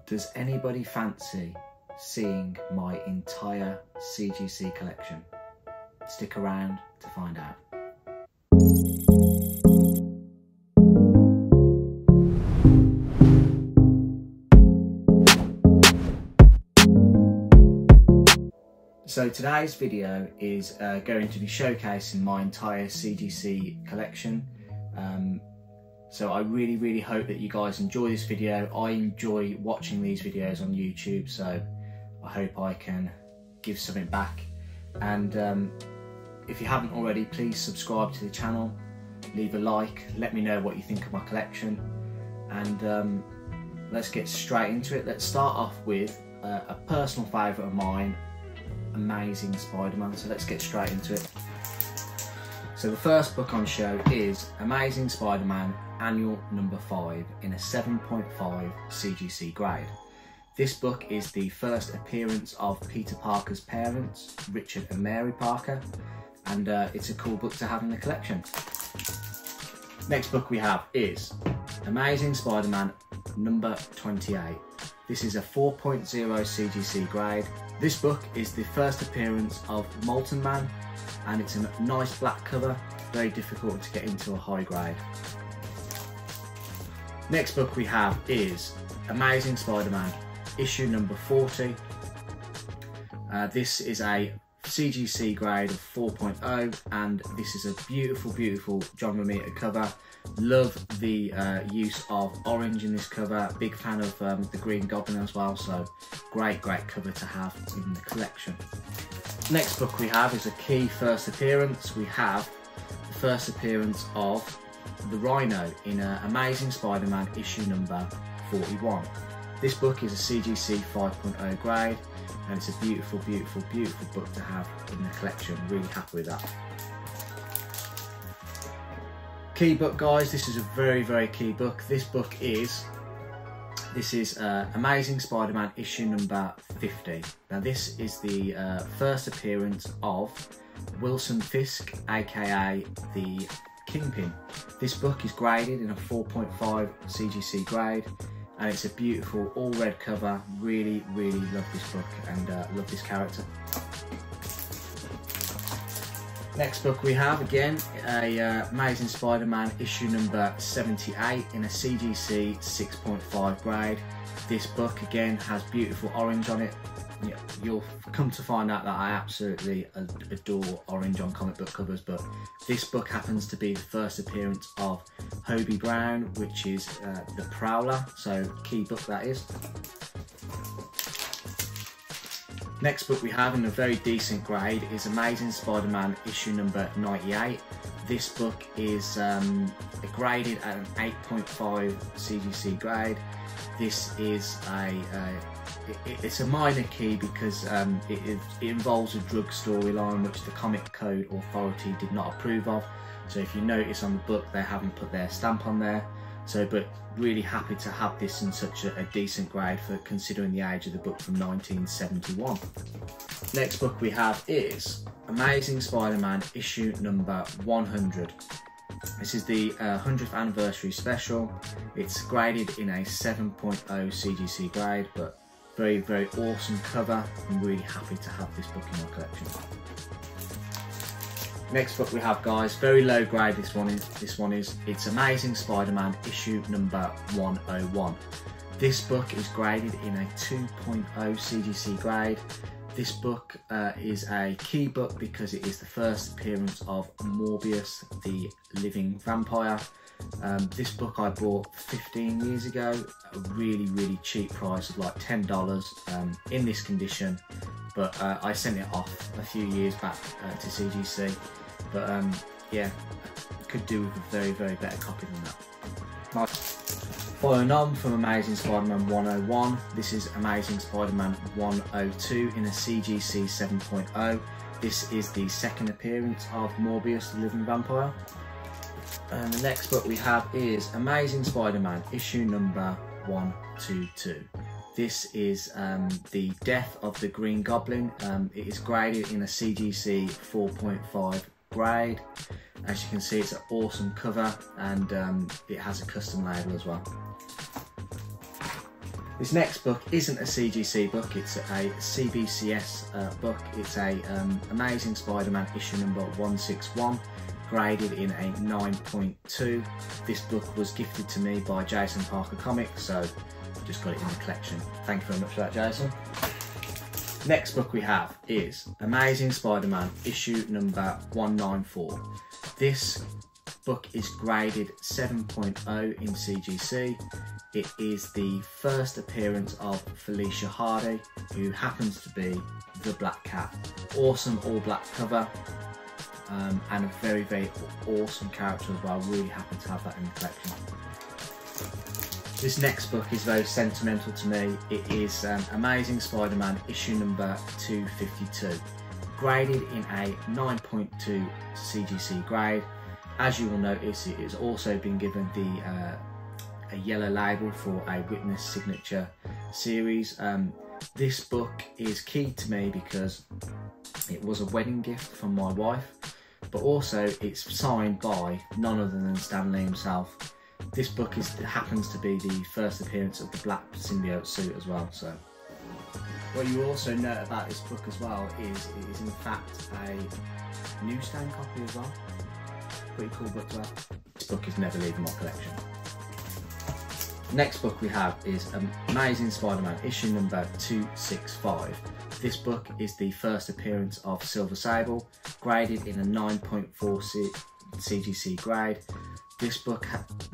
Does anybody fancy seeing my entire CGC collection? Stick around to find out. So today's video is going to be showcasing my entire CGC collection. So I really hope that you guys enjoy this video. I enjoy watching these videos on YouTube, so I hope I can give something back. And if you haven't already, please subscribe to the channel, leave a like, let me know what you think of my collection, and let's get straight into it. Let's start off with a personal favourite of mine, Amazing Spider-Man. So let's get straight into it. So the first book on show is Amazing Spider-Man Annual number 5 in a 7.5 CGC grade. This book is the first appearance of Peter Parker's parents, Richard and Mary Parker, and it's a cool book to have in the collection. Next book we have is Amazing Spider-Man number 28. This is a 4.0 CGC grade. This book is the first appearance of Molten Man, and it's a nice black cover, very difficult to get into a high grade. Next book we have is Amazing Spider-Man issue number 40. This is a CGC grade of 4.0, and this is a beautiful John Romita cover. Love the use of orange in this cover. Big fan of the Green Goblin as well, so great cover to have in the collection. Next book we have is a key first appearance. We have the first appearance of the Rhino in Amazing Spider-Man issue number 41. This book is a CGC 5.0 grade, and it's a beautiful book to have in the collection. Really happy with that. Key book, guys. This is a very key book. This is Amazing Spider-Man issue number 50. Now this is the first appearance of Wilson Fisk, aka the Kingpin. This book is graded in a 4.5 CGC grade, and it's a beautiful all red cover. Really love this book and love this character. Next book we have, again, a Amazing Spider-Man issue number 78 in a CGC 6.5 grade. This book again has beautiful orange on it. You'll come to find out that I absolutely adore orange on comic book covers, but this book happens to be the first appearance of Hobie Brown, which is the Prowler, so key book that is. Next book we have in a very decent grade is Amazing Spider-Man issue number 98. This book is graded at an 8.5 CGC grade. This is it's a minor key because it involves a drug storyline which the Comic Code Authority did not approve of. So if you notice on the book, they haven't put their stamp on there. So, but really happy to have this in such a decent grade for considering the age of the book from 1971. Next book we have is Amazing Spider-Man issue number 100. This is the 100th anniversary special. It's graded in a 7.0 CGC grade, but very awesome cover. I'm really happy to have this book in my collection. Next book we have, guys, very low grade. This one is it's Amazing Spider-Man issue number 101. This book is graded in a 2.0 CGC grade. This book is a key book because it is the first appearance of Morbius, the living vampire. This book I bought 15 years ago, a really cheap price of like $10 in this condition, but I sent it off a few years back to CGC, but yeah, could do with a very better copy than that. Following on from Amazing Spider-Man 101, this is Amazing Spider-Man 102 in a CGC 7.0. This is the second appearance of Morbius, the living vampire. And the next book we have is Amazing Spider-Man issue number 122. This is the death of the Green Goblin. It is graded in a CGC 4.5 grade. As you can see, it's an awesome cover, and it has a custom label as well. This next book isn't a CGC book, it's a CBCS book. It's a Amazing Spider-Man issue number 161, graded in a 9.2. This book was gifted to me by Jason Parker Comics, so I just got it in the collection. Thank you very much for that, Jason. Next book we have is Amazing Spider-Man issue number 194. This book is graded 7.0 in CGC. It is the first appearance of Felicia Hardy, who happens to be the Black Cat. Awesome all black cover, and a very, very awesome character as well. Really happy to have that in the collection. This next book is very sentimental to me. It is Amazing Spider-Man issue number 252, graded in a 9.2 CGC grade. As you will notice, it has also been given a yellow label for a witness signature series. This book is key to me because it was a wedding gift from my wife, but also it's signed by none other than Stan Lee himself. This book happens to be the first appearance of the black symbiote suit as well. So, what you also know about this book as well is it is in fact a newsstand copy as well. Pretty cool book to have. This book is never leaving my collection. Next book we have is Amazing Spider-Man issue number 265. This book is the first appearance of Silver Sable, graded in a 9.4 CGC grade. This book,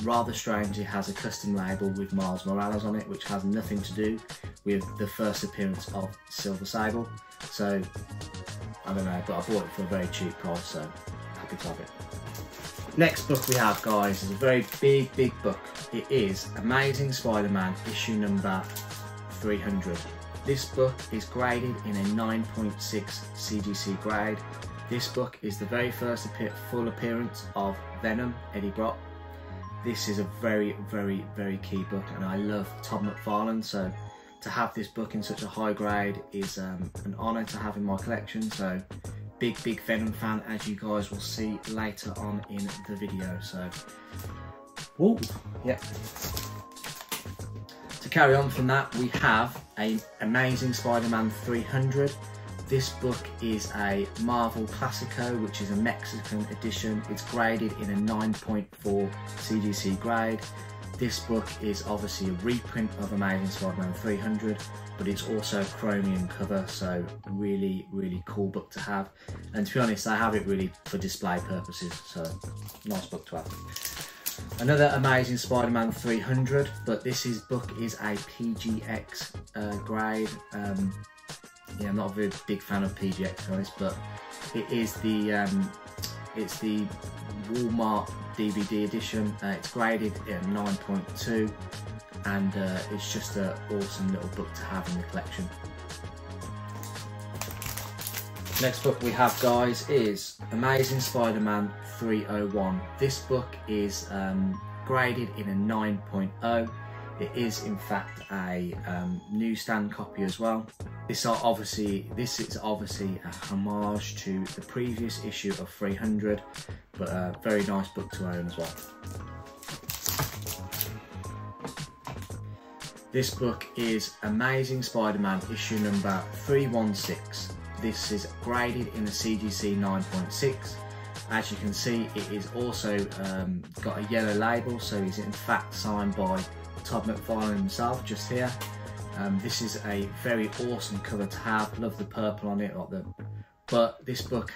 rather strangely, has a custom label with Miles Morales on it, which has nothing to do with the first appearance of Silver Sable. So, I don't know, but I bought it for a very cheap price, so happy to have it. Next book we have, guys, is a very big book. It is Amazing Spider-Man issue number 300. This book is graded in a 9.6 CGC grade. This book is the very first full appearance of Venom, Eddie Brock. This is a very key book, and I love Todd McFarlane, so to have this book in such a high grade is an honour to have in my collection. So big Venom fan, as you guys will see later on in the video. So, whoa, yeah. To carry on from that, we have an Amazing Spider-Man 300. This book is a Marvel Classico, which is a Mexican edition. It's graded in a 9.4 CGC grade. This book is obviously a reprint of Amazing Spider-Man 300, but it's also a chromium cover, so really cool book to have. And to be honest, I have it really for display purposes, so nice book to have. Another Amazing Spider-Man 300, but this book is a PGX grade. Yeah, I'm not a very big fan of PGX, to be honest, but it is it's the Walmart DVD edition. It's graded at 9.2, and it's just an awesome little book to have in the collection. Next book we have, guys, is Amazing Spider-Man 301. This book is graded in a 9.0. It is in fact a newsstand copy as well. This is obviously a homage to the previous issue of 300, but a very nice book to own as well. This book is Amazing Spider-Man issue number 316. This is graded in a CGC 9.6. As you can see, it is also got a yellow label, so it's in fact signed by Todd McFarlane himself, just here. This is a very awesome cover to have. Love the purple on it, but this book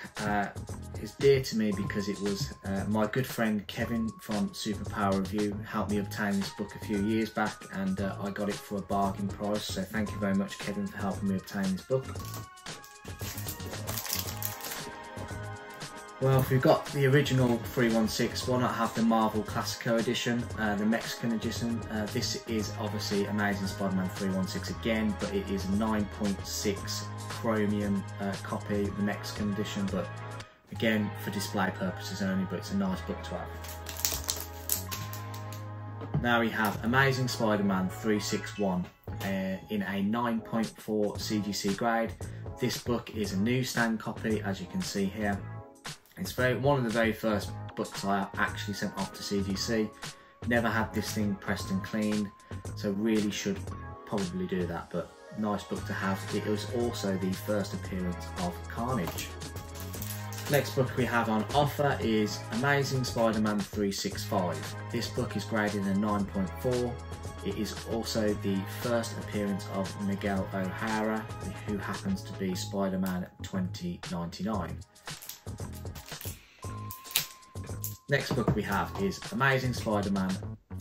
is dear to me because it was my good friend Kevin from Superpower Review helped me obtain this book a few years back, and I got it for a bargain price, so thank you very much, Kevin, for helping me obtain this book. Well, if we've got the original 316, why not have the Marvel Classico edition, the Mexican edition? This is obviously Amazing Spider-Man 316 again, but it is a 9.6 chromium copy, the Mexican edition, but again, for display purposes only, but it's a nice book to have. Now we have Amazing Spider-Man 361 in a 9.4 CGC grade. This book is a newsstand copy, as you can see here. It's one of the very first books I actually sent off to CGC. Never had this thing pressed and cleaned, so really should probably do that, but nice book to have. It was also the first appearance of Carnage. Next book we have on offer is Amazing Spider-Man 365. This book is graded a 9.4. It is also the first appearance of Miguel O'Hara, who happens to be Spider-Man 2099. Next book we have is Amazing Spider-Man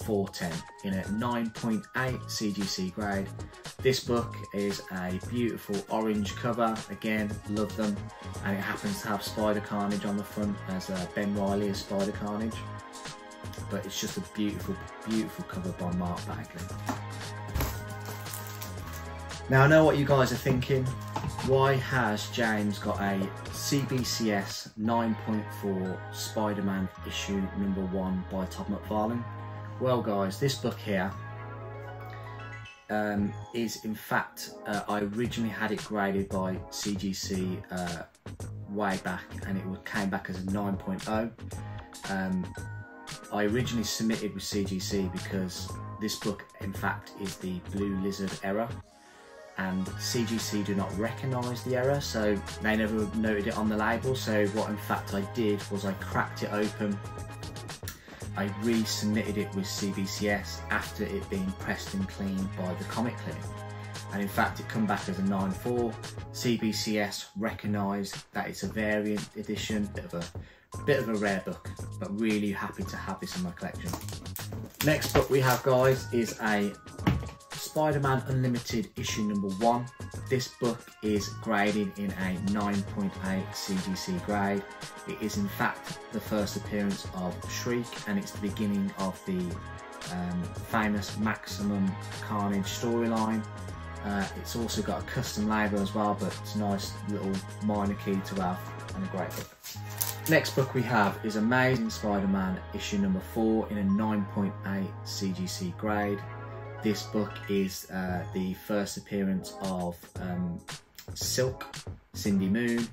410 in a 9.8 CGC grade. This book is a beautiful orange cover, again, love them, and it happens to have Spider Carnage on the front as Ben Reilly as Spider Carnage, but it's just a beautiful, beautiful cover by Mark Bagley. Now I know what you guys are thinking, why has James got a CBCS 9.4 Spider-Man issue #1 by Todd McFarlane? Well guys, this book here is in fact, I originally had it graded by CGC way back, and it came back as a 9.0. I originally submitted with CGC because this book in fact is the Blue Lizard error, and CGC do not recognise the error, so they never noted it on the label. So what in fact I did was I cracked it open, I resubmitted it with CBCS after it being pressed and cleaned by the comic clinic, and in fact it come back as a 9.4. CBCS recognised that it's a variant edition, bit of a rare book, but really happy to have this in my collection. Next book we have, guys, is a Spider-Man Unlimited issue #1. This book is graded in a 9.8 CGC grade. It is in fact the first appearance of Shriek, and it's the beginning of the famous Maximum Carnage storyline. It's also got a custom label as well, but it's a nice little minor key to have, and a great book. Next book we have is Amazing Spider-Man issue #4 in a 9.8 CGC grade. This book is the first appearance of Silk, Cindy Moon.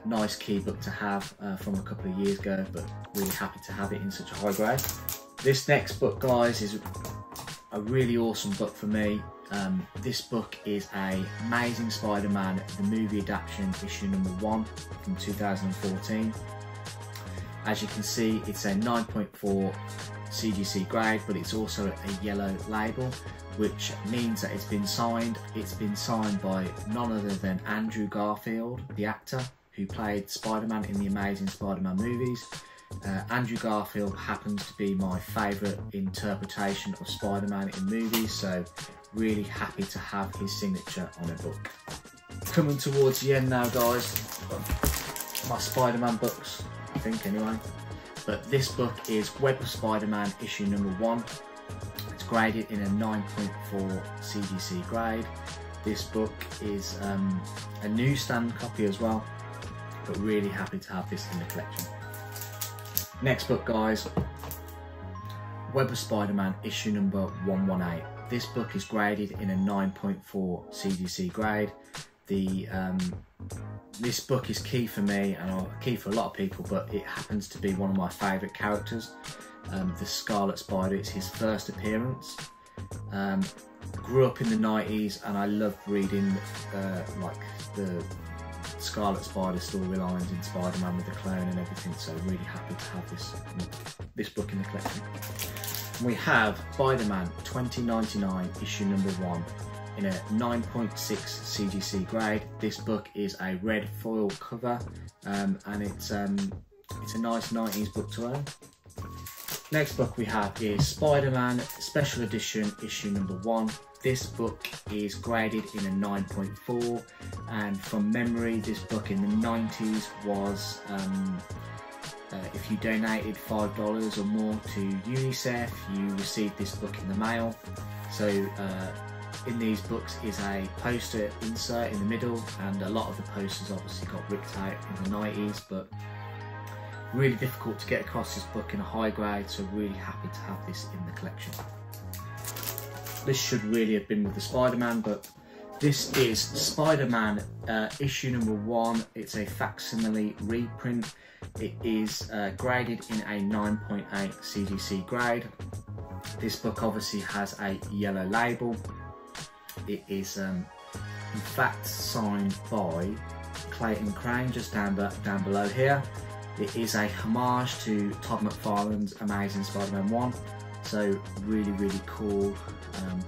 Nice key book to have from a couple of years ago, but really happy to have it in such a high grade. This next book, guys, is a really awesome book for me. This book is a Amazing Spider-Man, the movie adaptation, issue #1 from 2014. As you can see, it's a 9.4 CGC grade, but it's also a yellow label, which means that it's been signed. It's been signed by none other than Andrew Garfield, the actor who played Spider-Man in the Amazing Spider-Man movies. Andrew Garfield happens to be my favourite interpretation of Spider-Man in movies, so really happy to have his signature on a book. Coming towards the end now, guys, my Spider-Man books, I think anyway. But this book is Web of Spider-Man issue #1. It's graded in a 9.4 CGC grade. This book is a newsstand copy as well, but really happy to have this in the collection. Next book, guys, Web of Spider-Man issue #118. This book is graded in a 9.4 CGC grade. This book is key for me, and key for a lot of people, but it happens to be one of my favourite characters, the Scarlet Spider. It's his first appearance. Grew up in the 90s, and I loved reading like the Scarlet Spider storylines in Spider-Man with the clone and everything, so really happy to have this book in the collection. And we have Spider-Man 2099 issue #1 in a 9.6 CGC grade. This book is a red foil cover, and it's a nice 90s book to own. Next book we have is Spider-Man Special Edition issue #1. This book is graded in a 9.4, and from memory this book in the 90s was, if you donated $5 or more to UNICEF, you received this book in the mail. So in these books is a poster insert in the middle, and a lot of the posters obviously got ripped out in the 90s, but really difficult to get across this book in a high grade, so really happy to have this in the collection. This should really have been with the Spider-Man, but this is Spider-Man issue #1. It's a facsimile reprint. It is graded in a 9.8 CGC grade. This book obviously has a yellow label. It is in fact signed by Clayton Crane, just down below here. It is a homage to Todd McFarlane's Amazing Spider-Man 1, so really cool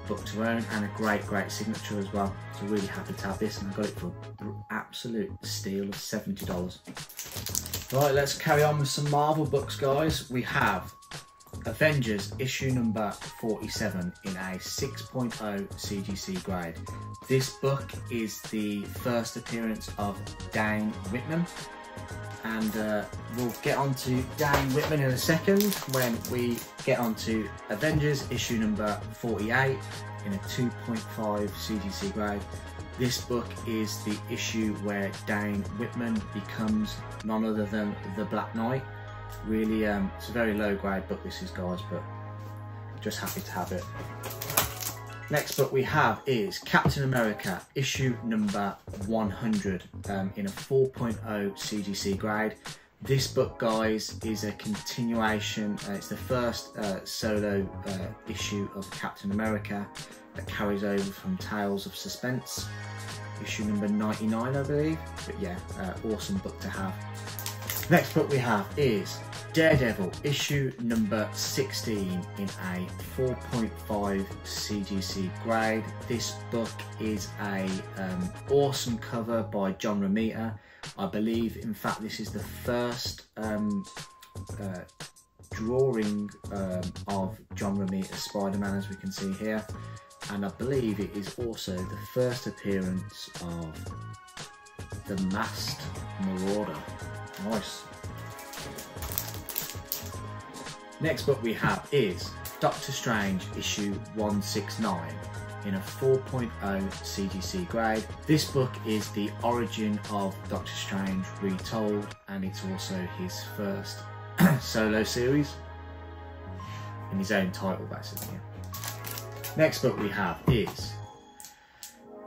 book to own, and a great signature as well. So really happy to have this, and I got it for an absolute steal of $70. Right, let's carry on with some Marvel books, guys. We have Avengers issue number 47 in a 6.0 CGC grade. This book is the first appearance of Dane Whitman, and we'll get on to Dane Whitman in a second when we get on to Avengers issue number 48 in a 2.5 CGC grade. This book is the issue where Dane Whitman becomes none other than the Black Knight. Really, it's a very low grade book this is, guys, but just happy to have it. Next book we have is Captain America issue number 100 in a 4.0 CGC grade. This book, guys, is a continuation. It's the first solo issue of Captain America that carries over from Tales of Suspense, issue number 99, I believe. But yeah, awesome book to have. Next book we have is DareDevil issue number 16 in a 4.5 CGC grade. This book is a awesome cover by John Romita. I believe, in fact, this is the first drawing of John Romita's Spider-Man, as we can see here, and I believe it is also the first appearance of the Masked Marauder. Nice. Next book we have is Doctor Strange issue 169 in a 4.0 CGC grade. This book is the origin of Doctor Strange retold, and it's also his first solo series in his own title, basically. Next book we have is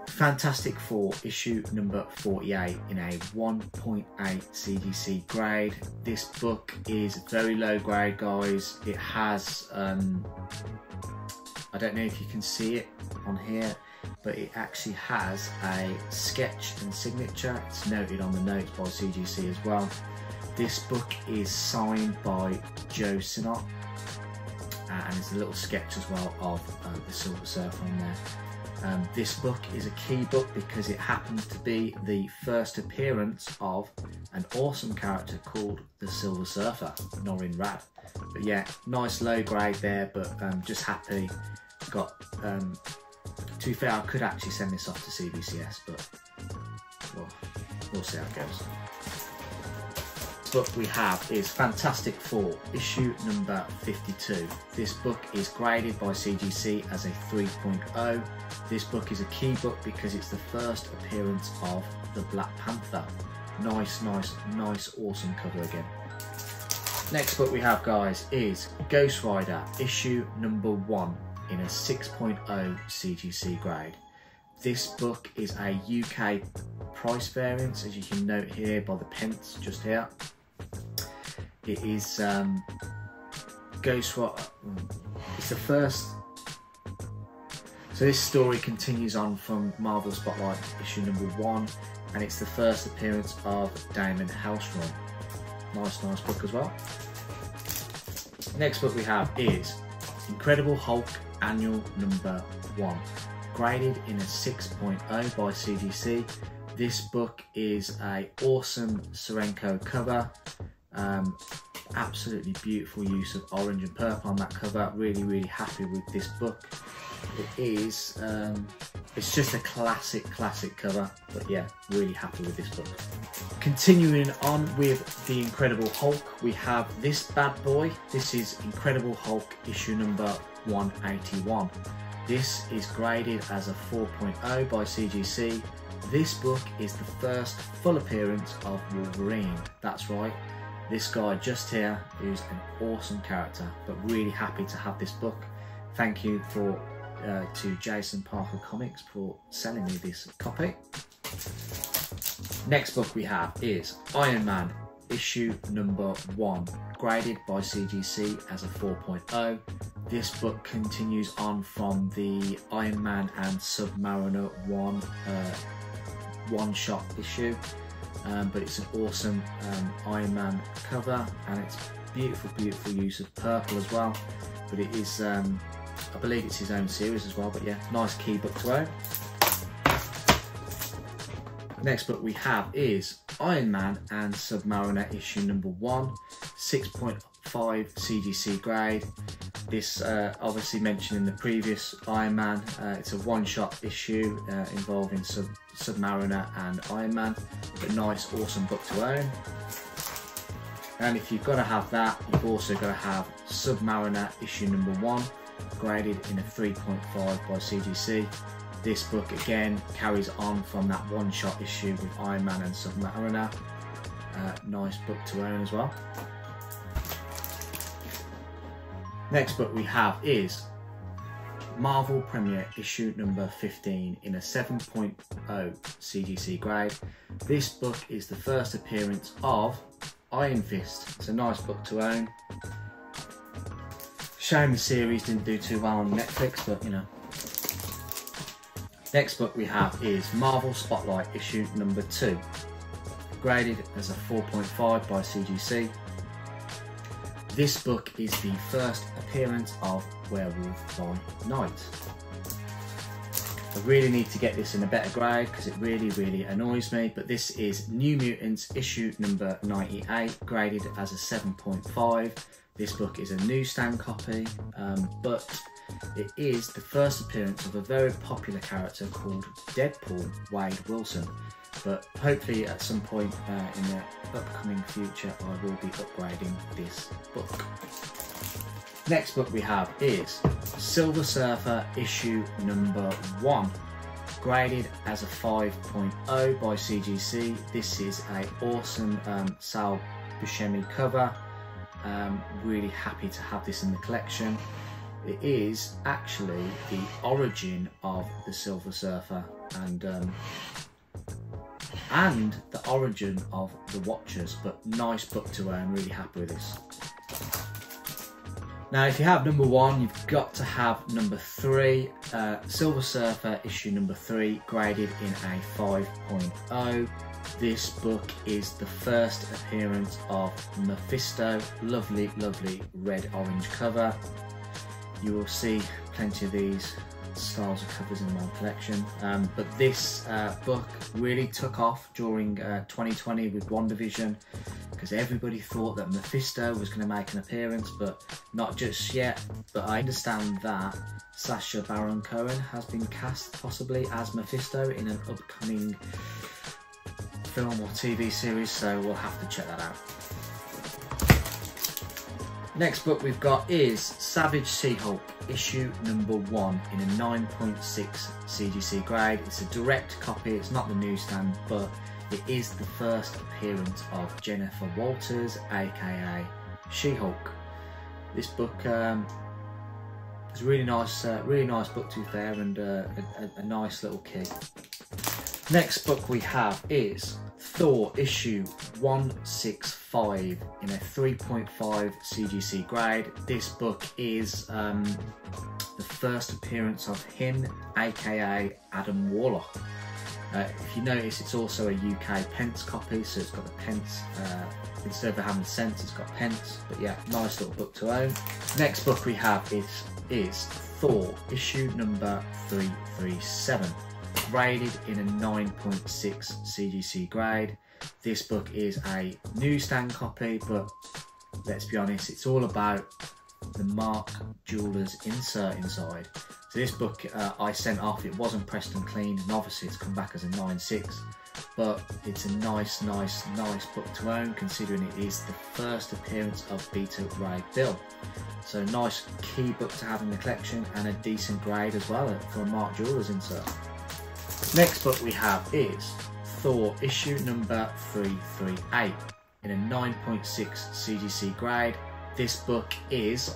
Fantastic Four issue number 48 in a 1.8 CGC grade. This book is very low grade, guys. It has, I don't know if you can see it on here, but it actually has a sketch and signature. It's noted on the notes by CGC as well. This book is signed by Joe Sinnott, and there's a little sketch as well of the Silver Surfer on there. This book is a key book because it happens to be the first appearance of an awesome character called the Silver Surfer, Norrin Radd. But yeah, nice low grade there, but just happy. Got, to be fair, I could actually send this off to CBCS, but well, we'll see how it goes. Book we have is Fantastic Four issue number 52. This book is graded by CGC as a 3.0. This book is a key book because it's the first appearance of the Black Panther. Nice, awesome cover again. Next book we have, guys, is Ghost Rider issue number 1 in a 6.0 CGC grade. This book is a UK price variance, as you can note here by the pence just here. It is Ghost Rider. It's the first. So this story continues on from Marvel Spotlight issue number 1, and it's the first appearance of Damon Hellstrom. Nice book as well. Next book we have is Incredible Hulk annual number 1, graded in a 6.0 by CGC. This book is a awesome Serenco cover. Absolutely beautiful use of orange and purple on that cover. Really happy with this book. It is it's just a classic cover, but yeah, really happy with this book. Continuing on with the Incredible Hulk, we have this bad boy. This is Incredible Hulk issue number 181. This is graded as a 4.0 by CGC. This book is the first full appearance of Wolverine. That's right, this guy just here is an awesome character, but really happy to have this book. Thank you to Jason Parker Comics for selling me this copy. Next book we have is Ironman issue number 1, graded by CGC as a 4.0. This book continues on from the Ironman and Submariner one-shot issue, but it's an awesome Ironman cover, and it's beautiful use of purple as well. But it is, I believe it's his own series as well, but yeah, nice key book to own. Next book we have is Ironman and Submariner issue number 1, 6.5 CGC grade. This obviously mentioned in the previous Ironman. It's a one-shot issue involving Submariner and Ironman, but nice, awesome book to own. And if you've got to have that, you've also got to have Submariner issue number 1, graded in a 3.5 by CGC. This book again carries on from that one-shot issue with Ironman and Submariner. Nice book to own as well. Next book we have is Marvel Premiere issue number 15 in a 7.0 CGC grade. This book is the first appearance of Iron Fist. It's a nice book to own. Shame the series didn't do too well on Netflix, but you know. Next book we have is Marvel Spotlight issue number 2, graded as a 4.5 by CGC. This book is the first appearance of WereWolf By Night. I really need to get this in a better grade because it really annoys me, but this is New Mutants issue number 98, graded as a 7.5. This book is a newsstand copy, but it is the first appearance of a very popular character called Deadpool, Wade Wilson. But hopefully at some point in the upcoming future I will be upgrading this book. Next book we have is Silver Surfer issue number 1, graded as a 5.0 by CGC. This is an awesome Sal Buscemi cover. Really happy to have this in the collection. It is actually the origin of the Silver Surfer and the origin of the Watchers, but nice book to own, really happy with this. Now if you have number 1, you've got to have number 3, Silver Surfer issue number 3, graded in a 5.0. This book is the first appearance of Mephisto, lovely red-orange cover. You will see plenty of these styles of covers in my collection, but this book really took off during 2020 with WandaVision, because everybody thought that Mephisto was going to make an appearance, but not just yet. But I understand that Sacha Baron Cohen has been cast possibly as Mephisto in an upcoming film or TV series, so we'll have to check that out. Next book we've got is Savage She-Hulk issue number 1 in a 9.6 CGC grade. It's a direct copy, it's not the newsstand, but it is the first appearance of Jennifer Walters, aka She-Hulk. This book is a really nice book to be fair, and a nice little key. Next book we have is Thor issue 165 in a 3.5 CGC grade. This book is the first appearance of him, aka Adam Warlock. If you notice, it's also a UK pence copy, so it's got the pence, instead of having cents, it's got pence. But yeah, nice little book to own. Next book we have is Thor issue number 337. Graded in a 9.6 CGC grade. This book is a newsstand copy, but let's be honest, it's all about the Mark Jewelers insert inside. So this book I sent off, it wasn't pressed and cleaned, and obviously it's come back as a 9.6, but it's a nice book to own, considering it is the first appearance of Beta Ray Bill. So nice key book to have in the collection, and a decent grade as well for a Mark Jewelers insert. Next book we have is Thor issue number 338 in a 9.6 CGC grade. This book is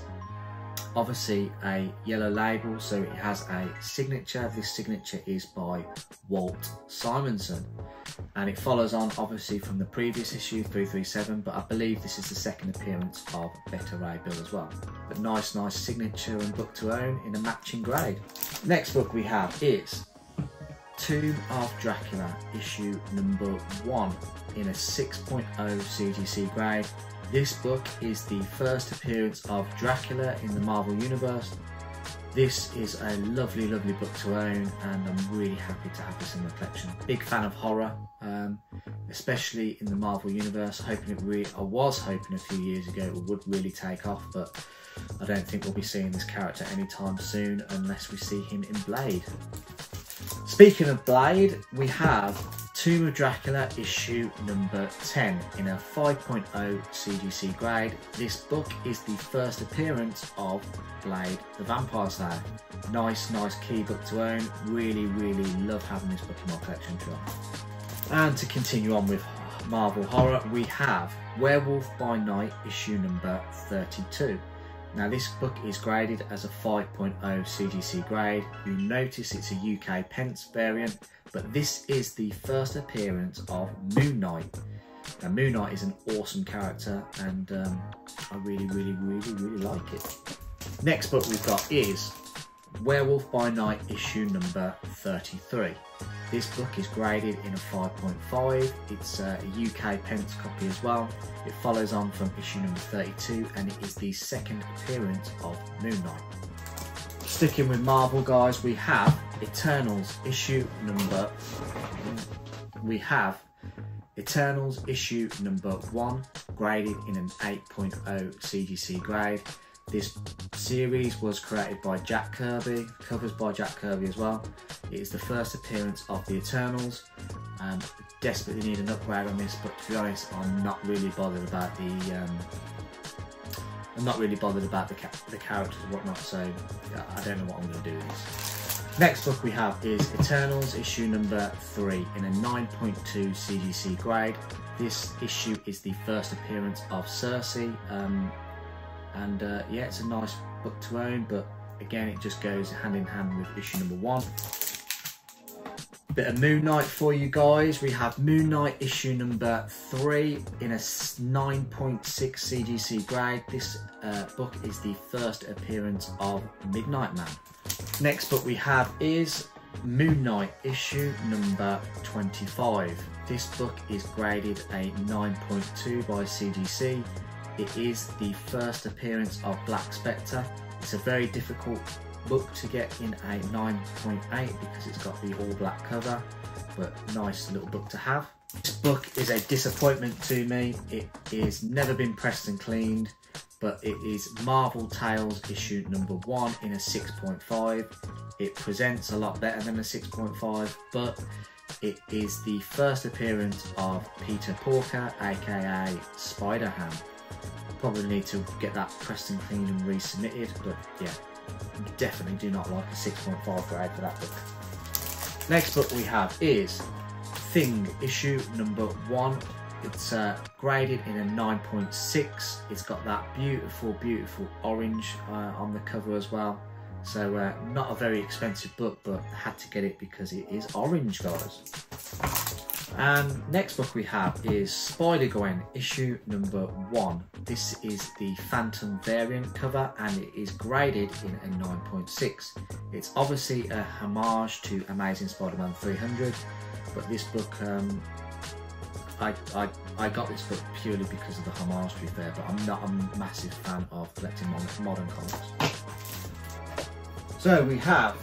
obviously a yellow label, so it has a signature. This signature is by Walt Simonson. and it follows on obviously from the previous issue 337, but I believe this is the second appearance of Beta Ray Bill as well. But nice signature and book to own in a matching grade. Next book we have is Tomb of Dracula, issue number 1 in a 6.0 CGC grade. This book is the first appearance of Dracula in the Marvel Universe. This is a lovely book to own, and I'm really happy to have this in the collection. Big fan of horror, especially in the Marvel Universe. I was hoping a few years ago it would really take off, but I don't think we'll be seeing this character anytime soon unless we see him in Blade. Speaking of Blade, we have Tomb of Dracula issue number 10 in a 5.0 CGC grade. This book is the first appearance of Blade the Vampire Slayer. Nice key book to own. Really love having this book in my collection, to be honest. And to continue on with Marvel horror, we have WereWolf By Night issue number 32. Now this book is graded as a 5.0 CGC grade. You notice it's a UK pence variant, but this is the first appearance of Moon Knight. Now Moon Knight is an awesome character, and I really like it. Next book we've got is WereWolf By Night issue number 33. This book is graded in a 5.5. It's a UK pence copy as well. It follows on from issue number 32, and it is the second appearance of Moon Knight. Sticking with Marvel, guys, we have Eternals issue number 1, graded in an 8.0 CGC grade. This series was created by Jack Kirby, covers by Jack Kirby as well. It is the first appearance of the Eternals. Desperately need an upgrade on this, but to be honest, I'm not really bothered about the characters and whatnot. So I don't know what I'm going to do with this. Next book we have is Eternals issue number 3 in a 9.2 CGC grade. This issue is the first appearance of Cersei. Yeah, it's a nice book to own, but again it just goes hand in hand with issue number 1. Bit of Moon Knight for you guys. We have Moon Knight issue number 3 in a 9.6 CGC grade. This book is the first appearance of Midnight Man. Next book we have is Moon Knight issue number 25. This book is graded a 9.2 by CGC. It is the first appearance of Black Spectre. It's a very difficult book to get in a 9.8 because it's got the all black cover, but nice little book to have. This book is a disappointment to me. It is never been pressed and cleaned, but it is Marvel Tales issue number 1 in a 6.5. It presents a lot better than a 6.5, but it is the first appearance of Peter Porker, aka Spider-Ham. Probably need to get that pressed and cleaned and resubmitted, but yeah, definitely do not like a 6.5 grade for that book. Next book we have is Thing issue number 1. It's graded in a 9.6. It's got that beautiful orange on the cover as well. So not a very expensive book, but had to get it because it is orange, guys. And next book we have is Spider-Gwen issue number 1. This is the Phantom variant cover, and it is graded in a 9.6. It's obviously a homage to Amazing Spider-Man 300, but this book, I got this book purely because of the homage, to be fair, but I'm not a massive fan of collecting modern comics. So we have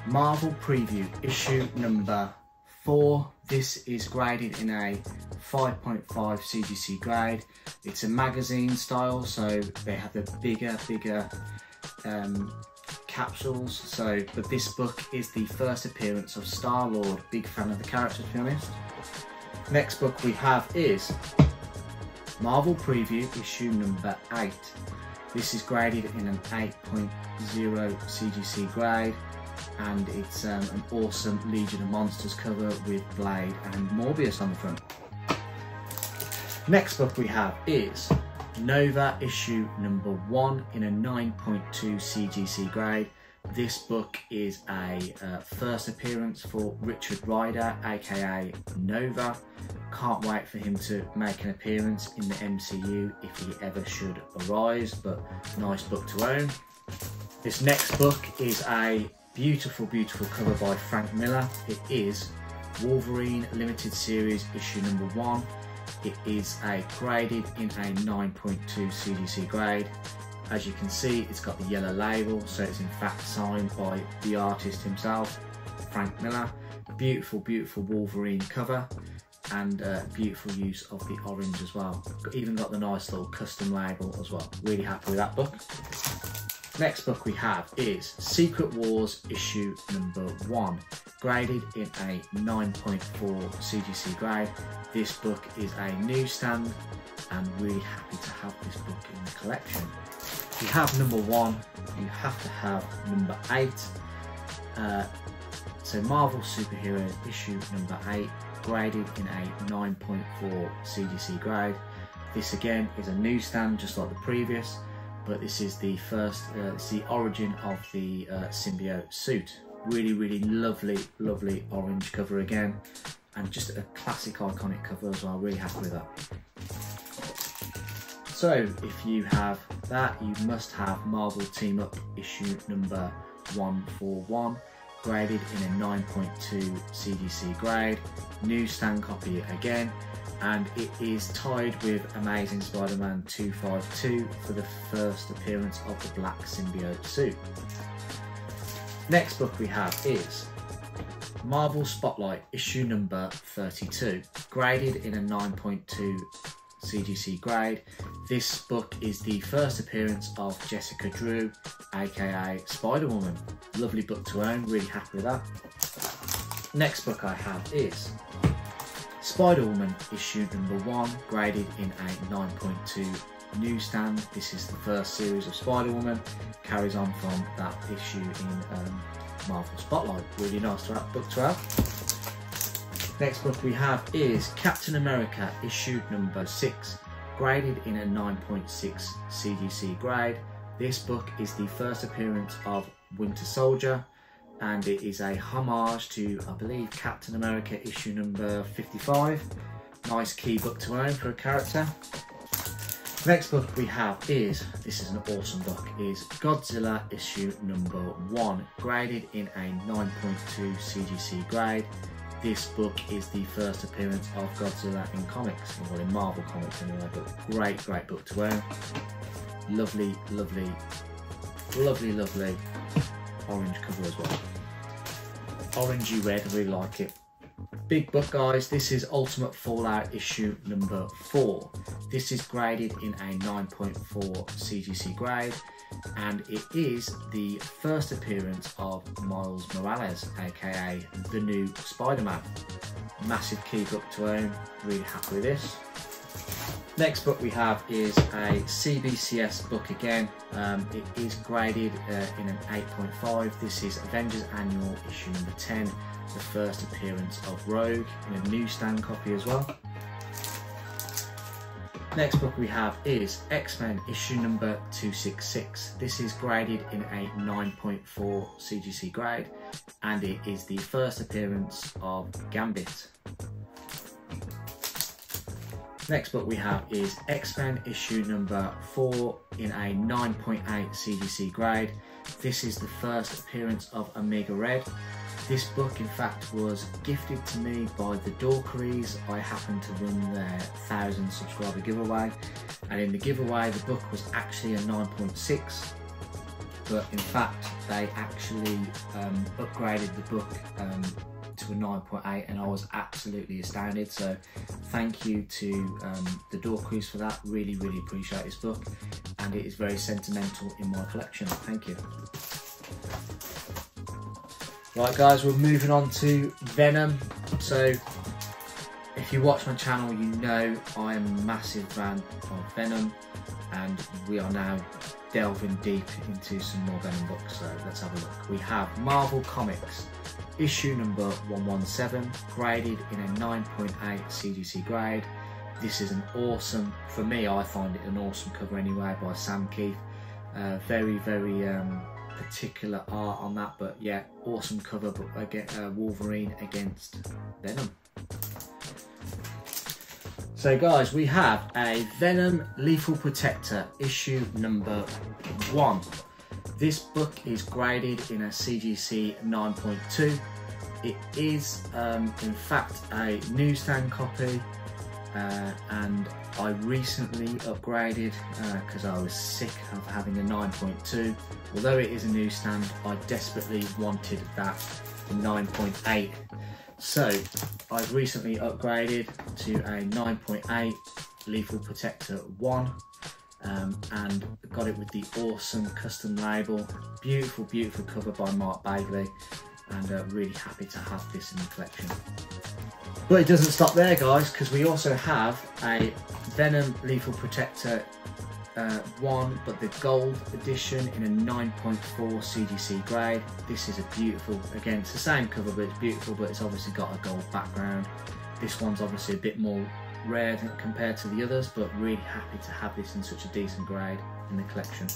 Marvel Preview issue number 4. This is graded in a 5.5 CGC grade. It's a magazine style, so they have the bigger capsules. But this book is the first appearance of Star-Lord. Big fan of the character, to be honest. Next book we have is Marvel Preview issue number 8. This is graded in an 8.0 CGC grade, and it's an awesome Legion of Monsters cover with Blade and Morbius on the front. Next book we have is Nova issue number 1 in a 9.2 CGC grade. This book is a first appearance for Richard Rider, aka Nova. Can't wait for him to make an appearance in the MCU if he ever should arise, but nice book to own. This next book is a beautiful, beautiful cover by Frank Miller. It is Wolverine Limited Series issue number 1. It is graded in a 9.2 CGC grade. As you can see, it's got the yellow label, so it's in fact signed by the artist himself, Frank Miller. Beautiful, beautiful Wolverine cover, and beautiful use of the orange as well. Even got the nice little custom label as well. Really happy with that book. Next book we have is Secret Wars issue number 1, graded in a 9.4 CGC grade. This book is a newsstand, and really happy to have this book in the collection. If you have number 1, you have to have number 8. So Marvel Superhero issue number 8, graded in a 9.4 CGC grade. This again is a newsstand, just like the previous, but this is the first, it's the origin of the symbiote suit. Really, really lovely, lovely orange cover again, and just a classic iconic cover as well. Really happy with that. So if you have that, you must have Marvel Team Up issue number 141, graded in a 9.2 CGC grade, newsstand copy again, and it is tied with Amazing Spider-Man 252 for the first appearance of the black symbiote suit. Next book we have is Marvel Spotlight issue number 32, graded in a 9.2 CGC grade. This book is the first appearance of Jessica Drew, aka Spider-Woman. Lovely book to own, really happy with that. Next book I have is Spider-Woman issue number 1, graded in a 9.2 newsstand. This is the first series of Spider-Woman, carries on from that issue in Marvel Spotlight. Really nice book to have. Next book we have is Captain America issue number 6, graded in a 9.6 CGC grade. This book is the first appearance of Winter Soldier, and it is a homage to, I believe, Captain America issue number 55. Nice key book to own for a character. Next book we have is, this is an awesome book, is Godzilla issue number 1, graded in a 9.2 CGC grade. This book is the first appearance of Godzilla in comics, well, in Marvel Comics anyway, but great, great book to own. Lovely, lovely, lovely, lovely orange cover as well. Orangey red, I really like it. Big book, guys. This is Ultimate Fallout issue number 4. This is graded in a 9.4 CGC grade, and it is the first appearance of Miles Morales, aka the new Spider-Man. Massive key book to own, really happy with this. Next book we have is a CBCS book again. It is graded in an 8.5. This is Avengers Annual issue number 10, the first appearance of Rogue, in a newsstand copy as well. Next book we have is X-Men issue number 266. This is graded in a 9.4 CGC grade, and it is the first appearance of Gambit. Next book we have is X-Men issue number 4 in a 9.8 CGC grade. This is the first appearance of Omega Red. This book in fact was gifted to me by the Dorkeries. I happened to win their 1,000 subscriber giveaway, and in the giveaway the book was actually a 9.6, but in fact they actually upgraded the book to a 9.8, and I was absolutely astounded. So thank you to the Dorkeries for that. Really, really appreciate this book, and it is very sentimental in my collection. Thank you. Right guys, we're moving on to Venom. So if you watch my channel, you know I am a massive fan of Venom, and we are now delving deep into some more Venom books. So let's have a look. We have Marvel Comics issue number 117, graded in a 9.8 CGC grade. This is an awesome, for me I find it an awesome cover anyway, by Sam Keith. Very, very particular art on that, but yeah, awesome cover. But again, Wolverine against Venom. So guys, we have a Venom Lethal Protector issue number 1. This book is graded in a CGC 9.2. It is in fact a newsstand copy, and I recently upgraded because I was sick of having a 9.2. Although it is a newsstand, I desperately wanted that 9.8. So I've recently upgraded to a 9.8 Lethal Protector 1, and got it with the awesome custom label. Beautiful, beautiful cover by Mark Bagley, and really happy to have this in the collection. But it doesn't stop there, guys, because we also have a Venom Lethal Protector 1, but the gold edition in a 9.4 CGC grade. This is a beautiful, again, it's the same cover, but it's beautiful, but it's obviously got a gold background. This one's obviously a bit more rare compared to the others, but really happy to have this in such a decent grade in the collection.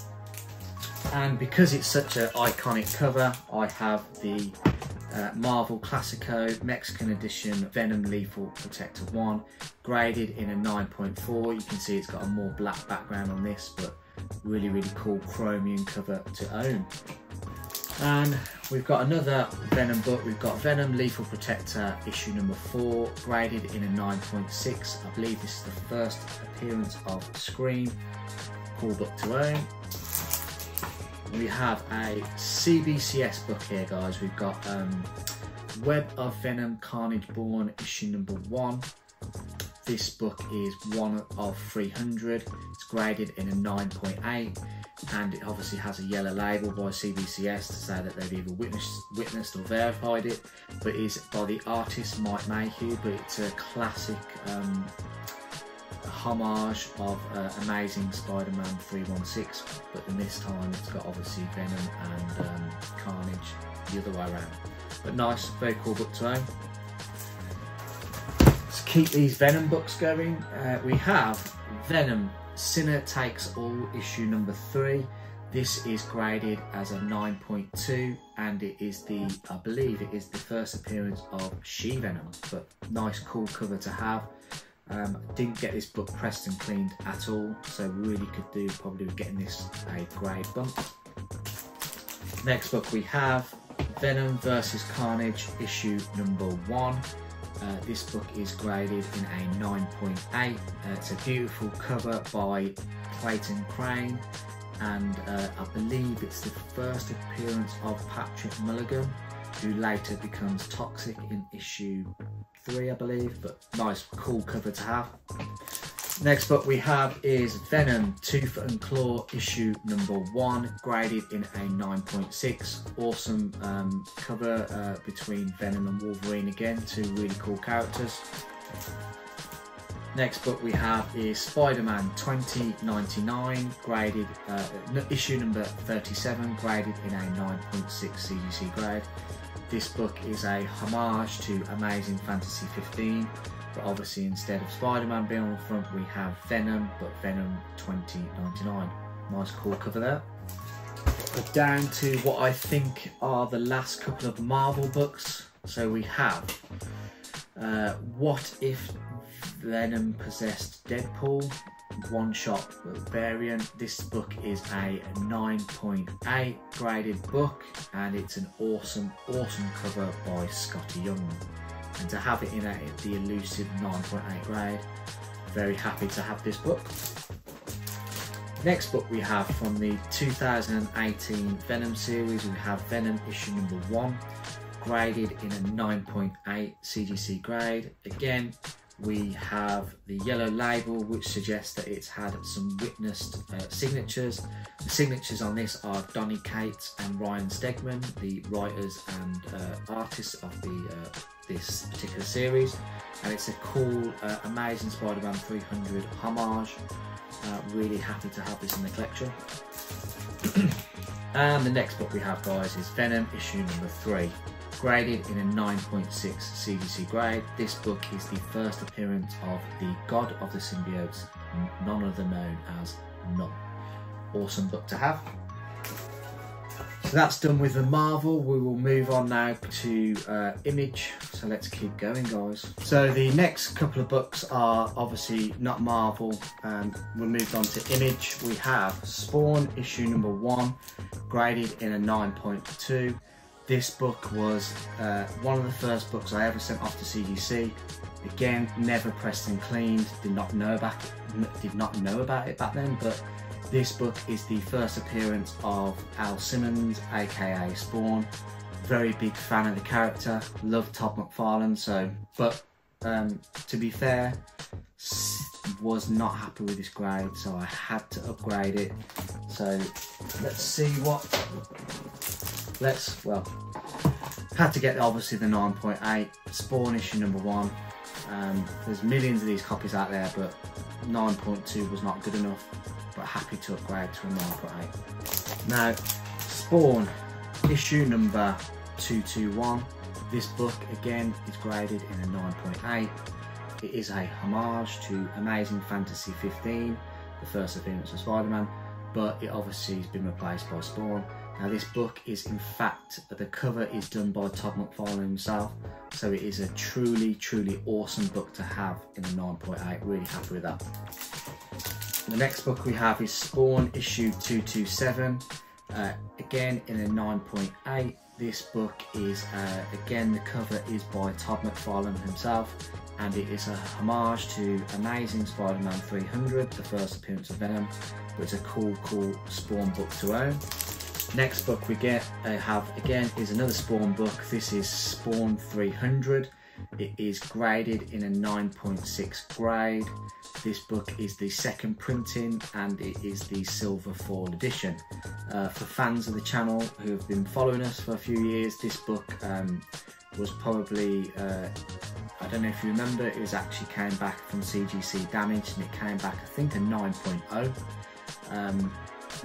And because it's such an iconic cover, I have the Marvel Classico Mexican edition Venom Lethal Protector 1, graded in a 9.4. You can see it's got a more black background on this, but really, really cool chromium cover to own. And we've got another Venom book. We've got Venom Lethal Protector issue number 4, graded in a 9.6. I believe this is the first appearance of Scream. Cool book to own. We have a CBCS book here, guys. We've got Web of Venom Carnage Born issue number 1. This book is 1 of 300. It's graded in a 9.8, and it obviously has a yellow label by CBCS to say that they've either witnessed or verified it, but is by the artist Mike Mayhew. But it's a classic homage of Amazing Spider-Man 316, but in this time it's got obviously Venom and Carnage the other way around. But nice, very cool book to own. Let's keep these Venom books going. We have Venom Sinner Takes All issue number 3. This is graded as a 9.2, and it is the, I believe it is the first appearance of She-Venom, but nice cool cover to have. Didn't get this book pressed and cleaned at all, so really could do probably with getting this a grade bump. Next book we have Venom vs Carnage issue number 1. This book is graded in a 9.8. It's a beautiful cover by Clayton Crane, and I believe it's the first appearance of Patrick Mulligan, who later becomes Toxic in issue 3, I believe, but nice cool cover to have. Next book we have is Venom Tooth and Claw issue number 1, graded in a 9.6. Awesome cover between Venom and Wolverine, again, 2 really cool characters. Next book we have is Spider-Man 2099, graded issue number 37, graded in a 9.6 CGC grade. This book is a homage to Amazing Fantasy 15, but obviously instead of Spider-Man being on the front, we have Venom, but Venom 2099. Nice cool cover there. But down to what I think are the last couple of Marvel books. So we have What If Venom Possessed Deadpool, one-shot variant. This book is a 9.8 graded book, and it's an awesome cover by Scotty Young, and to have it in the elusive 9.8 grade, very happy to have this book. Next book we have from the 2018 Venom series, we have Venom issue number 1, graded in a 9.8 CGC grade. Again, we have the yellow label, which suggests that it's had some witnessed signatures. The signatures on this are Donny Cates and Ryan Stegman, the writers and artists of this particular series, and it's a cool Amazing Spider-Man 300 homage. Really happy to have this in the collection. And the next book we have, guys, is Venom issue number 3. Graded in a 9.6 CGC grade. This book is the first appearance of the God of the Symbiotes, none other known as None. Awesome book to have. So that's done with the Marvel. We will move on now to Image. So let's keep going, guys. So the next couple of books are obviously not Marvel. We'll move on to Image. We have Spawn issue number 1, graded in a 9.2. This book was one of the first books I ever sent off to CGC. Again, never pressed and cleaned. Did not know about it back then, but this book is the first appearance of Al Simmons, aka Spawn. Very big fan of the character. Love Todd McFarlane. But to be fair, was not happy with this grade, so I had to upgrade it. So let's see what. Had to get obviously the 9.8 Spawn issue number 1. There's millions of these copies out there, but 9.2 was not good enough. But happy to upgrade to a 9.8. Now, Spawn issue number 221. This book again is graded in a 9.8. It is a homage to Amazing Fantasy 15, the first appearance of Spider-Man, but it obviously has been replaced by Spawn. Now this book is, in fact, the cover is done by Todd McFarlane himself, so it is a truly, truly awesome book to have in a 9.8. Really happy with that. The next book we have is Spawn issue 227, again in a 9.8. This book is, again, the cover is by Todd McFarlane himself, and it is a homage to Amazing Spider-Man 300, the first appearance of Venom, but it's a cool Spawn book to own. Next book we have again is another Spawn book. This is Spawn 300. It is graded in a 9.6 grade. This book is the second printing, and it is the silver foil edition. For fans of the channel who have been following us for a few years, this book was probably, I don't know if you remember, it was actually came back from CGC Damaged, and it came back, I think, a 9.0.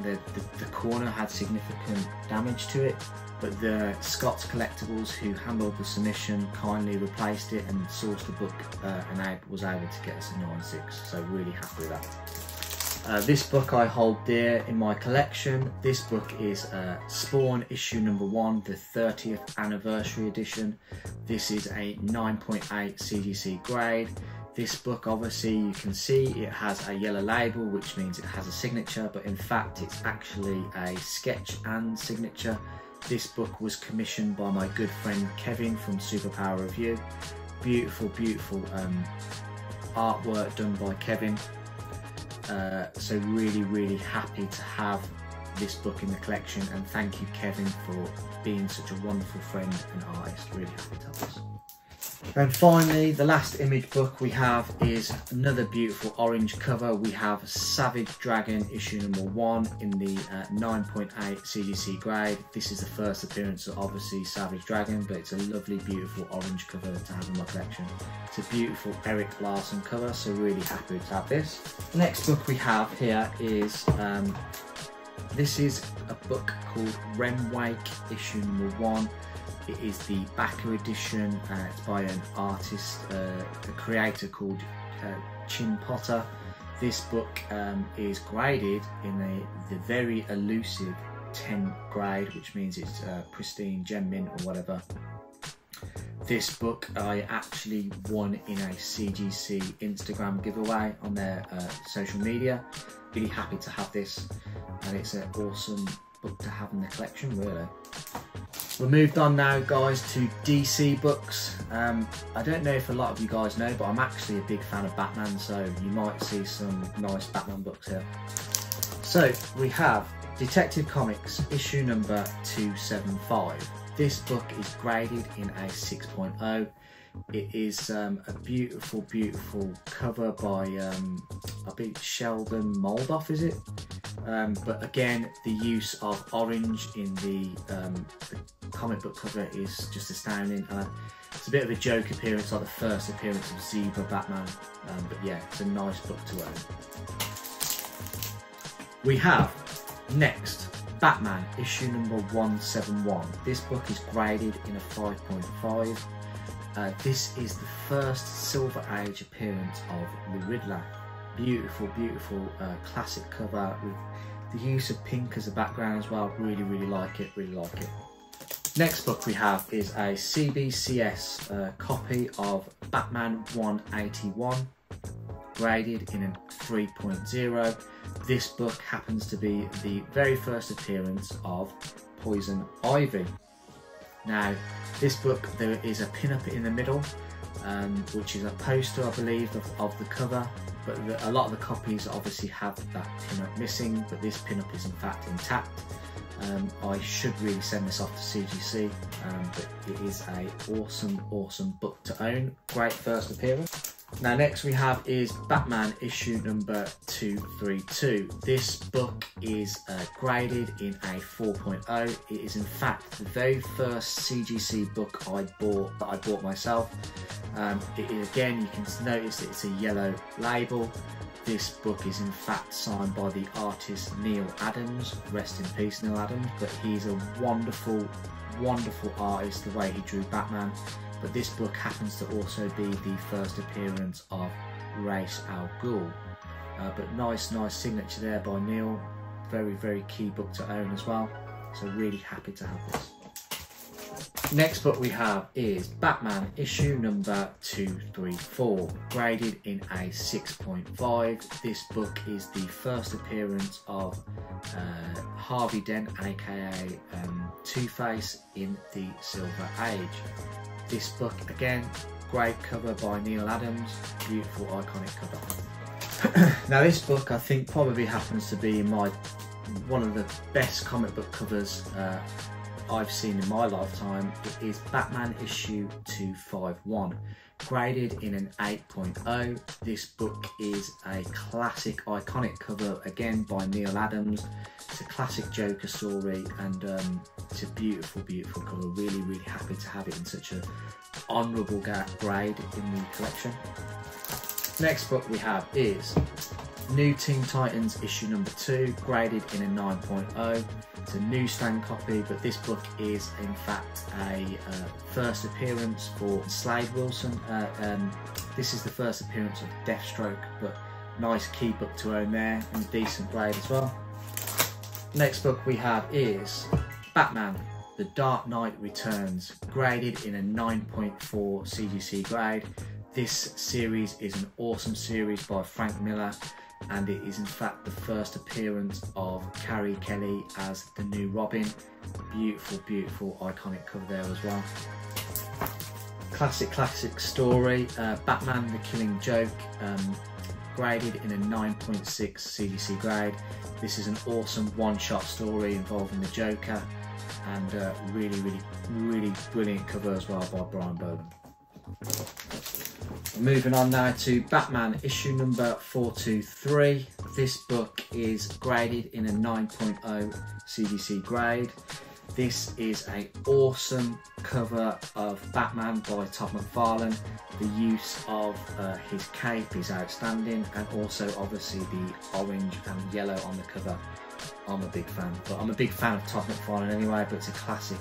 The corner had significant damage to it, but the Scott's Collectibles, who handled the submission, kindly replaced it and sourced the book and was able to get us a 9.6, so really happy with that. This book I hold dear in my collection. This book is Spawn issue number 1, the 30th anniversary edition. This is a 9.8 CGC grade. This book, obviously, you can see it has a yellow label, which means it has a signature, but in fact it's actually a sketch and signature. This book was commissioned by my good friend Kevin from Superpower Review. Beautiful artwork done by Kevin. So really happy to have this book in the collection, and thank you, Kevin, for being such a wonderful friend and artist. Really happy to have this. And finally, the last Image book we have is another beautiful orange cover. We have Savage Dragon issue number 1 in the 9.8 CGC grade. This is the first appearance of, obviously, Savage Dragon, but it's a lovely, beautiful orange cover to have in my collection. It's a beautiful Eric Larson cover, so really happy to have this. The next book we have here is, this is a book called Remwake issue number 1. It is the backer edition. It's by an artist, a creator called Chin Potter. This book is graded in the very elusive 10 grade, which means it's pristine, gem mint or whatever. This book I actually won in a CGC Instagram giveaway on their social media. Really happy to have this, and it's an awesome book to have in the collection, really. We're moved on now, guys, to DC books. I don't know if a lot of you guys know, but I'm actually a big fan of Batman, so you might see some nice Batman books here. So we have Detective Comics issue number 275. This book is graded in a 6.0. It is a beautiful cover by I think Sheldon Moldoff, is it? But again, the use of orange in the comic book cover is just astounding. It's a bit of a joke appearance, like the first appearance of Zebra Batman, but yeah, it's a nice book to own. We have next Batman issue number 171. This book is graded in a 5.5. This is the first Silver Age appearance of the Riddler. Beautiful classic cover with The use of pink as a background as well, really like it, really like it. Next book we have is a CBCS copy of Batman 181, graded in a 3.0. This book happens to be the very first appearance of Poison Ivy. Now, this book, there is a pin-up in the middle, which is a poster, I believe, of the cover, but a lot of the copies obviously have that pin-up missing, but this pin-up is in fact intact. I should really send this off to CGC, but it is a awesome book to own. Great first appearance. Now next we have is Batman issue number 232. This book is graded in a 4.0. It is in fact the very first CGC book I bought myself. Again, you can notice that it's a yellow label. This book is in fact signed by the artist Neil Adams. Rest in peace, Neil Adams. But he's a wonderful artist, the way he drew Batman. But this book happens to also be the first appearance of Ra's al Ghul. But nice signature there by Neil. Very key book to own as well. So really happy to have this. Next book we have is Batman issue number 234, graded in a 6.5. This book is the first appearance of Harvey Dent, aka Two-Face, in the Silver Age. This book, again, great cover by Neil Adams, beautiful iconic cover. Now this book I think probably happens to be one of the best comic book covers I've seen in my lifetime. It is Batman issue 251, graded in an 8.0. This book is a classic iconic cover, again by Neil Adams. It's a classic Joker story, and it's a beautiful cover. Really happy to have it in such an honourable grade in the collection. Next book we have is New Teen Titans issue number 2, graded in a 9.0. It's a newsstand copy, but this book is in fact a first appearance for Slade Wilson. This is the first appearance of Deathstroke, but nice key book to own there, and decent grade as well. Next book we have is Batman The Dark Knight Returns, graded in a 9.4 CGC grade. This series is an awesome series by Frank Miller, and it is in fact the first appearance of Carrie Kelly as the new Robin. Beautiful iconic cover there as well. Classic story, Batman The Killing Joke, graded in a 9.6 CGC grade. This is an awesome one-shot story involving the Joker, and really brilliant cover as well by Brian Boland. Moving on now to Batman issue number 423. This book is graded in a 9.0 CGC grade. This is an awesome cover of Batman by Todd McFarlane. The use of his cape is outstanding, and also obviously the orange and yellow on the cover. I'm a big fan, but I'm a big fan of Todd McFarlane anyway, but it's a classic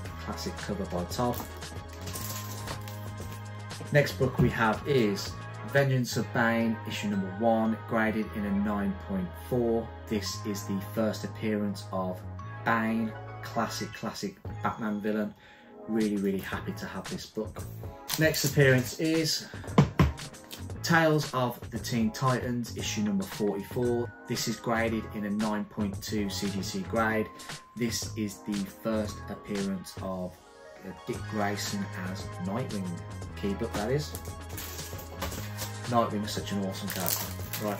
cover by Todd. Next book we have is Vengeance of Bane issue number 1, graded in a 9.4. This is the first appearance of Bane, classic Batman villain. Really happy to have this book. Next appearance is Tales of the Teen Titans issue number 44. This is graded in a 9.2 CGC grade. This is the first appearance of Dick Grayson as Nightwing. Key book that is. Nightwing is such an awesome character. Right.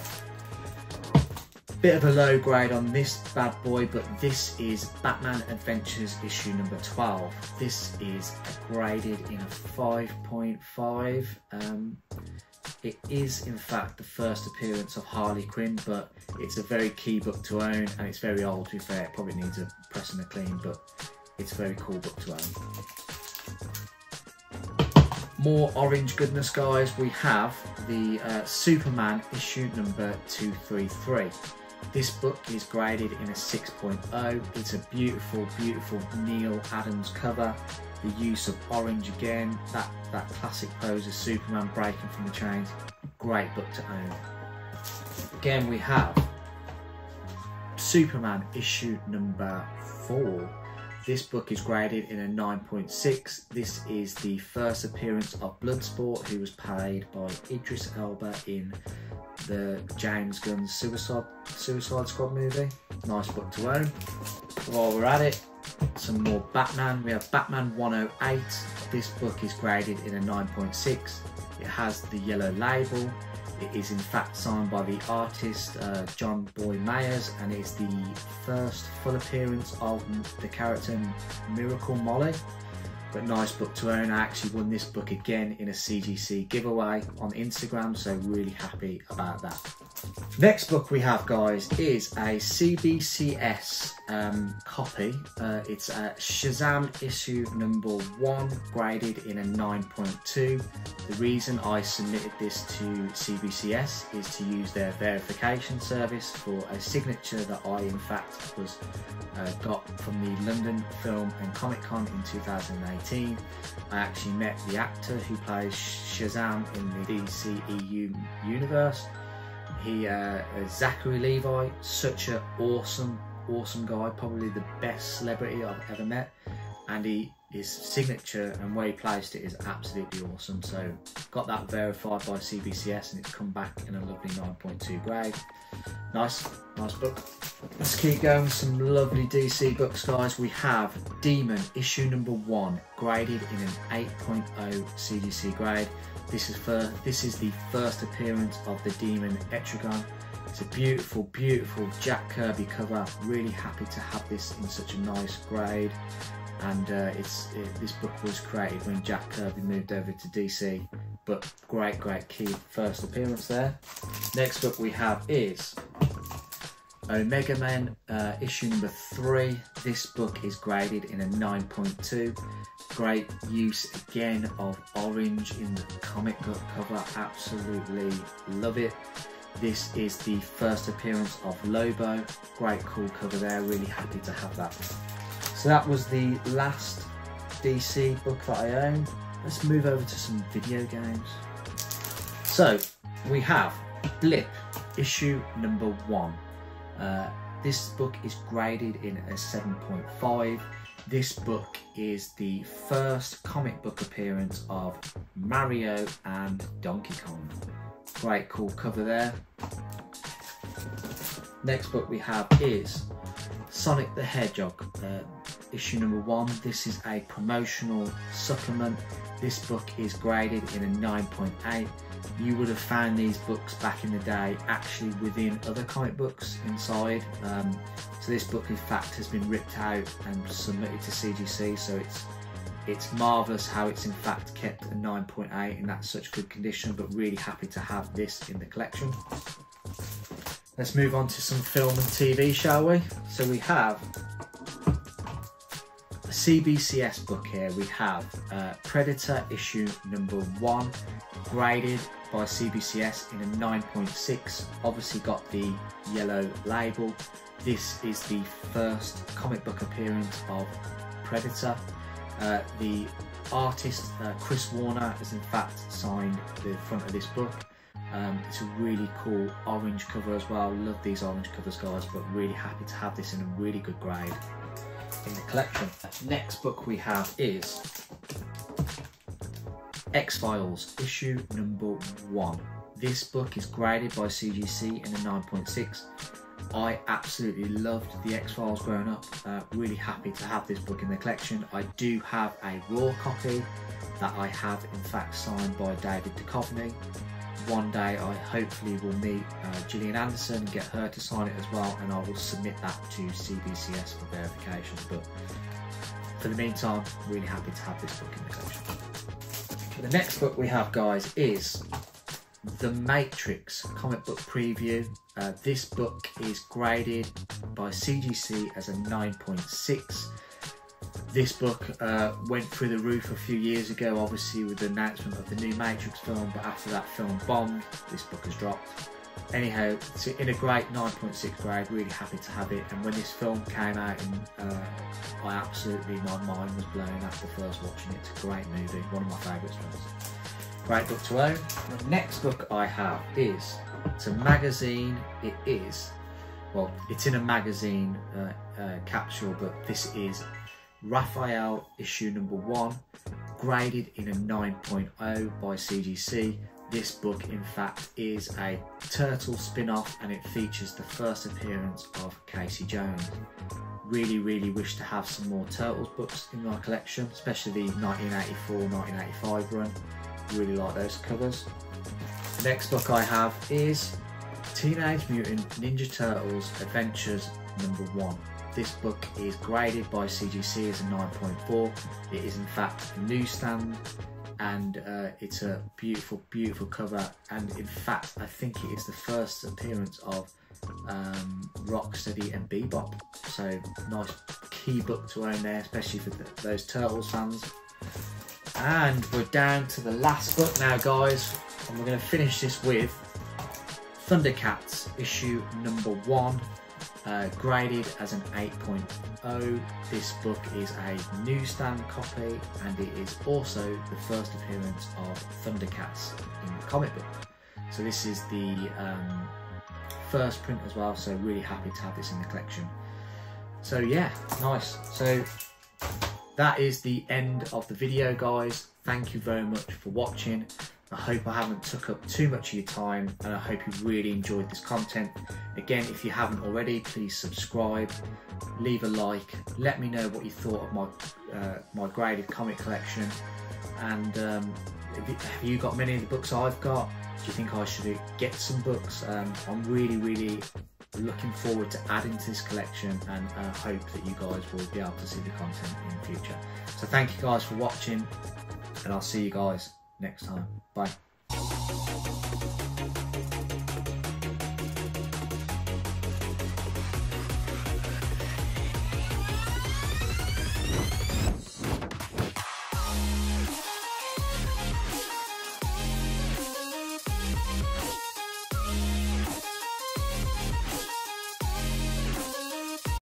Bit of a low grade on this bad boy, but this is Batman Adventures issue number 12. This is graded in a 5.5. It is in fact the first appearance of Harley Quinn, but it's a very key book to own, and it's very old to be fair. It probably needs a press and a clean, but it's a very cool book to own. More orange goodness, guys. We have the Superman issue number 233. This book is graded in a 6.0. It's a beautiful Neil Adams cover. The use of orange again, that classic pose of Superman breaking from the chains. Great book to own. Again, we have Superman issue number 4. This book is graded in a 9.6. This is the first appearance of Bloodsport, who was played by Idris Elba in the James Gunn's Suicide Squad movie. Nice book to own. While we're at it, some more Batman. We have Batman 108. This book is graded in a 9.6. It has the yellow label. It is in fact signed by the artist John Boy Mayers, and it is the first full appearance of the character Miracle Molly. But nice book to own. I actually won this book again in a CGC giveaway on Instagram, so really happy about that. Next book we have, guys, is a CBCS copy. It's a Shazam issue number 1, graded in a 9.2. The reason I submitted this to CBCS is to use their verification service for a signature that I in fact was got from the London Film and Comic Con in 2018. I actually met the actor who plays Shazam in the DCEU universe. He Zachary Levi, such an awesome guy, probably the best celebrity I've ever met, and his signature and where he placed it is absolutely awesome. So got that verified by CBCS, and it's come back in a lovely 9.2 grade. Nice book. Let's keep going with some lovely DC books, guys. We have Demon issue number 1, graded in an 8.0 CGC grade. This is the first appearance of the Demon Etrigan. It's a beautiful Jack Kirby cover. Really happy to have this in such a nice grade. And this book was created when Jack Kirby moved over to DC. But great key first appearance there. Next book we have is Omega Men issue number 3. This book is graded in a 9.2. Great use again of orange in the comic book cover. Absolutely love it. This is the first appearance of Lobo. Great cool cover there. Really happy to have that. So that was the last DC book that I own. Let's move over to some video games. So we have Blip issue number 1. This book is graded in a 7.5. This book is the first comic book appearance of Mario and Donkey Kong. Great cool cover there. Next book we have is Sonic the Hedgehog issue number 1. This is a promotional supplement. This book is graded in a 9.8. You would have found these books back in the day actually within other comic books inside. So this book in fact has been ripped out and submitted to CGC, so it's marvellous how it's in fact kept a 9.8 in that such good condition, but really happy to have this in the collection. Let's move on to some film and TV, shall we? So we have a CBCS book here. We have Predator issue number 1, graded by CBCS in a 9.6. Obviously got the yellow label. This is the first comic book appearance of Predator. The artist Chris Warner has in fact signed the front of this book. It's a really cool orange cover as well. Love these orange covers, guys, but really happy to have this in a really good grade in the collection. Next book we have is X-Files issue number 1. This book is graded by CGC in a 9.6. I absolutely loved the X-Files growing up. Really happy to have this book in the collection. I do have a raw copy that I have in fact signed by David Duchovny. One day I hopefully will meet Gillian Anderson and get her to sign it as well, and I will submit that to CBCS for verification. But for the meantime, really happy to have this book in the collection. The next book we have, guys, is The Matrix comic book preview. This book is graded by CGC as a 9.6. This book went through the roof a few years ago, obviously with the announcement of the new Matrix film, but after that film bombed, this book has dropped. Anyhow, it's in a great 9.6 grade, really happy to have it, and when this film came out, my mind was blown after first watching it. It's a great movie, one of my favourite films. Great book to own. The next book I have is, it's a magazine, it is well, it's in a magazine capsule, but this is Raphael issue number 1, graded in a 9.0 by CGC. This book in fact is a Turtle spin-off, and it features the first appearance of Casey Jones. Really wish to have some more Turtles books in my collection, especially the 1984-1985 run. Really like those covers. The next book I have is Teenage Mutant Ninja Turtles Adventures number 1. This book is graded by CGC as a 9.4. It is in fact a newsstand, and it's a beautiful cover, and in fact I think it is the first appearance of Rocksteady and Bebop, so nice key book to own there, especially for those Turtles fans. And we're down to the last book now, guys, and we're going to finish this with Thundercats issue number 1, graded as an 8.0. This book is a newsstand copy, and it is also the first appearance of Thundercats in the comic book. So this is the first print as well, so really happy to have this in the collection. So yeah, nice. So that is the end of the video, guys. Thank you very much for watching. I hope I haven't took up too much of your time, and I hope you really enjoyed this content. Again, if you haven't already, please subscribe, leave a like, let me know what you thought of my graded comic collection, and have you got many of the books I've got? Do you think I should get some books? I'm really looking forward to adding to this collection, and hope that you guys will be able to see the content in the future. So thank you guys for watching, and I'll see you guys next time. Bye.